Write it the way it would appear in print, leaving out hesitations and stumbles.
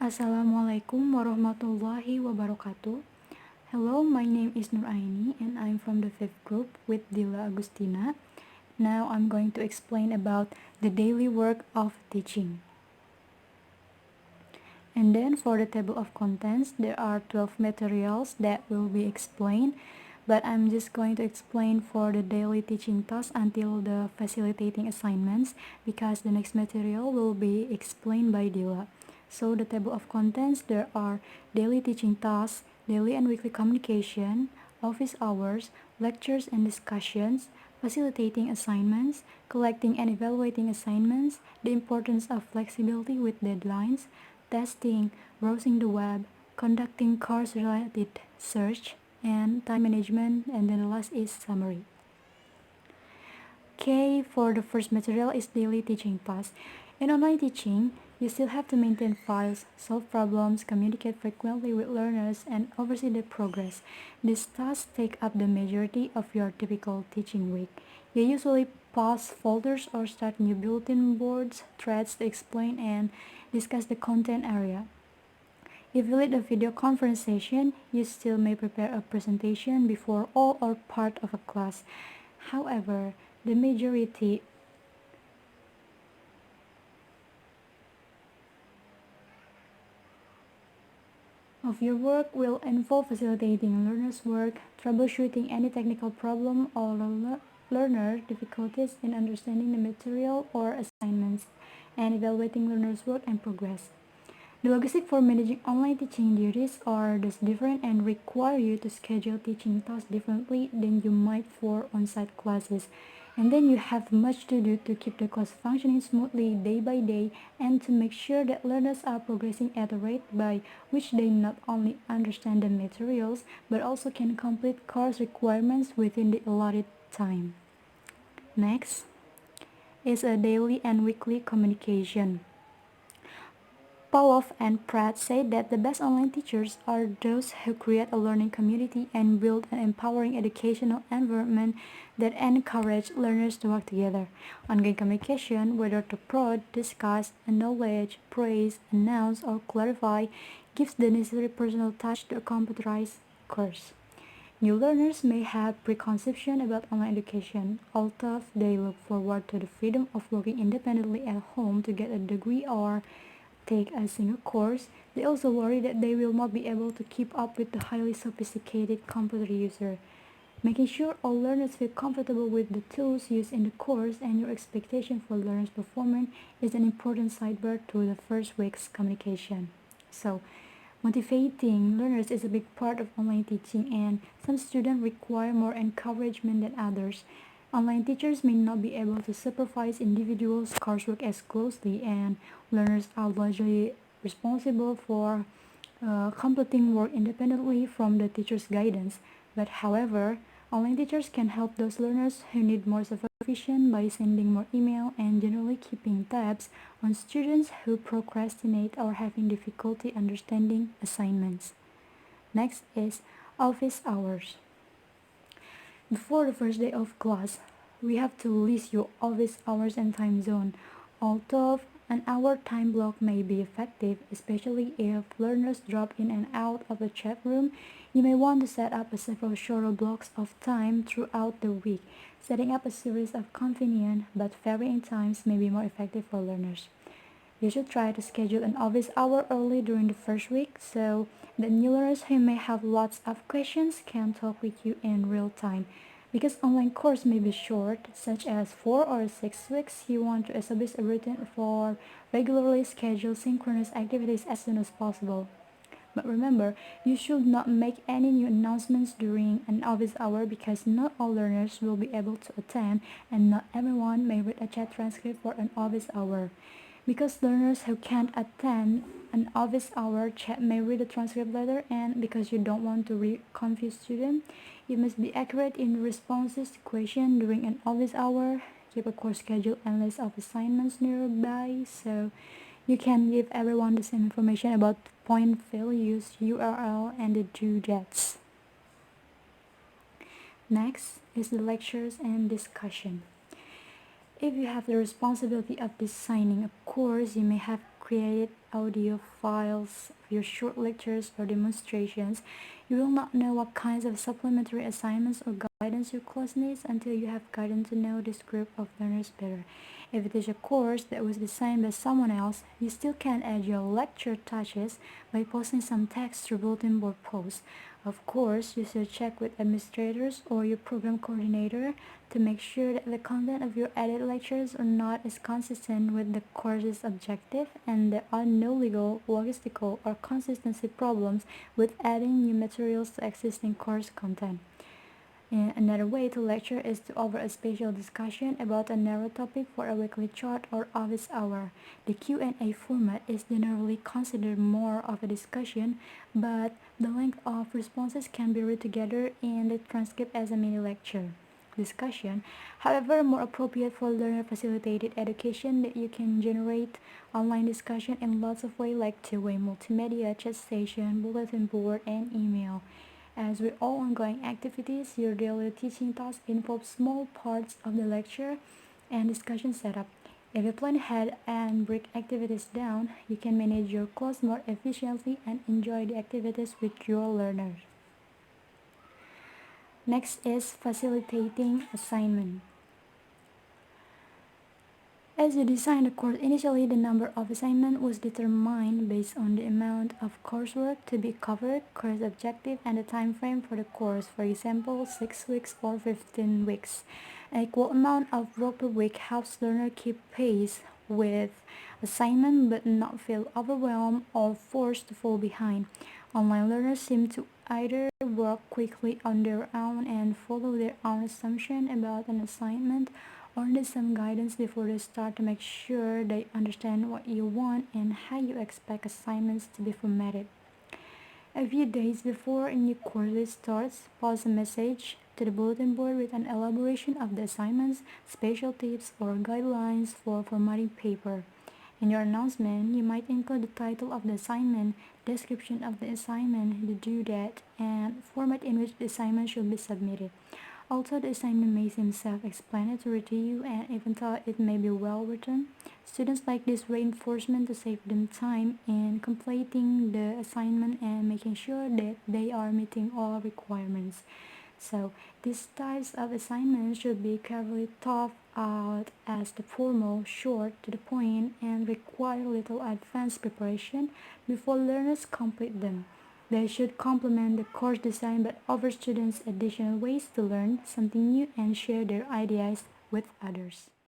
Assalamualaikum warahmatullahi wabarakatuh. Hello, my name is Nuraini and I'm from the 5th group with Dila Agustina. Now I'm going to explain about the daily work of teaching. And then for the table of contents, there are 12 materials that will be explained, but I'm just going to explain for the daily teaching tasks until the facilitating assignments because the next material will be explained by Dila. So the table of contents, there are daily teaching tasks, daily and weekly communication, office hours, lectures and discussions, facilitating assignments, collecting and evaluating assignments, the importance of flexibility with deadlines, testing, browsing the web, conducting course-related search, and time management, and then the last is summary. Okay, for the first material is daily teaching tasks. In online teaching, you still have to maintain files, solve problems, communicate frequently with learners, and oversee their progress. These tasks take up the majority of your typical teaching week. You usually pause folders or start new bulletin boards, threads to explain and discuss the content area. If you lead a video conference session, you still may prepare a presentation before all or part of a class. However, the majority of your work will involve facilitating learners' work, troubleshooting any technical problem or learner difficulties in understanding the material or assignments, and evaluating learners' work and progress. The logistics for managing online teaching duties are thus different and require you to schedule teaching tasks differently than you might for on-site classes. And then you have much to do to keep the class functioning smoothly day by day and to make sure that learners are progressing at a rate by which they not only understand the materials but also can complete course requirements within the allotted time. Next is a daily and weekly communication. Pavlov and Pratt say that the best online teachers are those who create a learning community and build an empowering educational environment that encourage learners to work together. Ongoing communication, whether to prod, discuss, acknowledge, praise, announce, or clarify, gives the necessary personal touch to a computerized course. New learners may have preconceptions about online education, although they look forward to the freedom of working independently at home to get a degree or take a single course. They also worry that they will not be able to keep up with the highly sophisticated computer user. Making sure all learners feel comfortable with the tools used in the course and your expectation for learners' performance is an important sidebar to the first week's communication. So, motivating learners is a big part of online teaching, and some students require more encouragement than others. Online teachers may not be able to supervise individuals' coursework as closely, and learners are largely responsible for completing work independently from the teacher's guidance. But however, online teachers can help those learners who need more supervision by sending more email and generally keeping tabs on students who procrastinate or having difficulty understanding assignments. Next is office hours. Before the first day of class, we have to list your office hours and time zone. Although an hour time block may be effective, especially if learners drop in and out of the chat room, you may want to set up several shorter blocks of time throughout the week. Setting up a series of convenient but varying times may be more effective for learners. You should try to schedule an office hour early during the first week so that new learners who may have lots of questions can talk with you in real time. Because online course may be short, such as 4 or 6 weeks, you want to establish a routine for regularly scheduled synchronous activities as soon as possible. But remember, you should not make any new announcements during an office hour because not all learners will be able to attend and not everyone may read a chat transcript for an office hour. Because learners who can't attend an office hour chat may read the transcript later, and because you don't want to confuse students, you must be accurate in responses to questions during an office hour. Keep a course schedule and list of assignments nearby so you can give everyone the same information about point values, URL, and the due dates. Next is the lectures and discussion. If you have the responsibility of designing a course, you may have created audio files of your short lectures or demonstrations, you will not know what kinds of supplementary assignments or guidance your class needs until you have gotten to know this group of learners better. If it is a course that was designed by someone else, you still can add your lecture touches by posting some text through bulletin board posts. Of course, you should check with administrators or your program coordinator to make sure that the content of your added lectures are not is consistent with the course's objective and there are no legal, logistical, or consistency problems with adding new materials to existing course content. And another way to lecture is to offer a special discussion about a narrow topic for a weekly chat or office hour. The Q&A format is generally considered more of a discussion, but the length of responses can be read together in the transcript as a mini lecture discussion. However, more appropriate for learner-facilitated education that you can generate online discussion in lots of ways like two-way multimedia, chat station, bulletin board, and email. As with all ongoing activities, your daily teaching task involves small parts of the lecture and discussion setup. If you plan ahead and break activities down, you can manage your class more efficiently and enjoy the activities with your learners. Next is facilitating assignment. As you design the course, initially the number of assignments was determined based on the amount of coursework to be covered, course objective, and the time frame for the course, for example, 6 weeks or 15 weeks. An equal amount of work per week helps learners keep pace with assignment but not feel overwhelmed or forced to fall behind. Online learners seem to either work quickly on their own and follow their own assumption about an assignment or need some guidance before they start to make sure they understand what you want and how you expect assignments to be formatted. A few days before a new course starts, post a message to the bulletin board with an elaboration of the assignments, special tips, or guidelines for formatting paper. In your announcement, you might include the title of the assignment, description of the assignment, the due date, and format in which the assignment should be submitted. Although the assignment may seem self-explanatory to you and even though it may be well written, students like this reinforcement to save them time in completing the assignment and making sure that they are meeting all requirements. So these types of assignments should be carefully thought out as the formal, short, to the point, and require little advanced preparation before learners complete them. They should complement the course design but offer students additional ways to learn something new and share their ideas with others.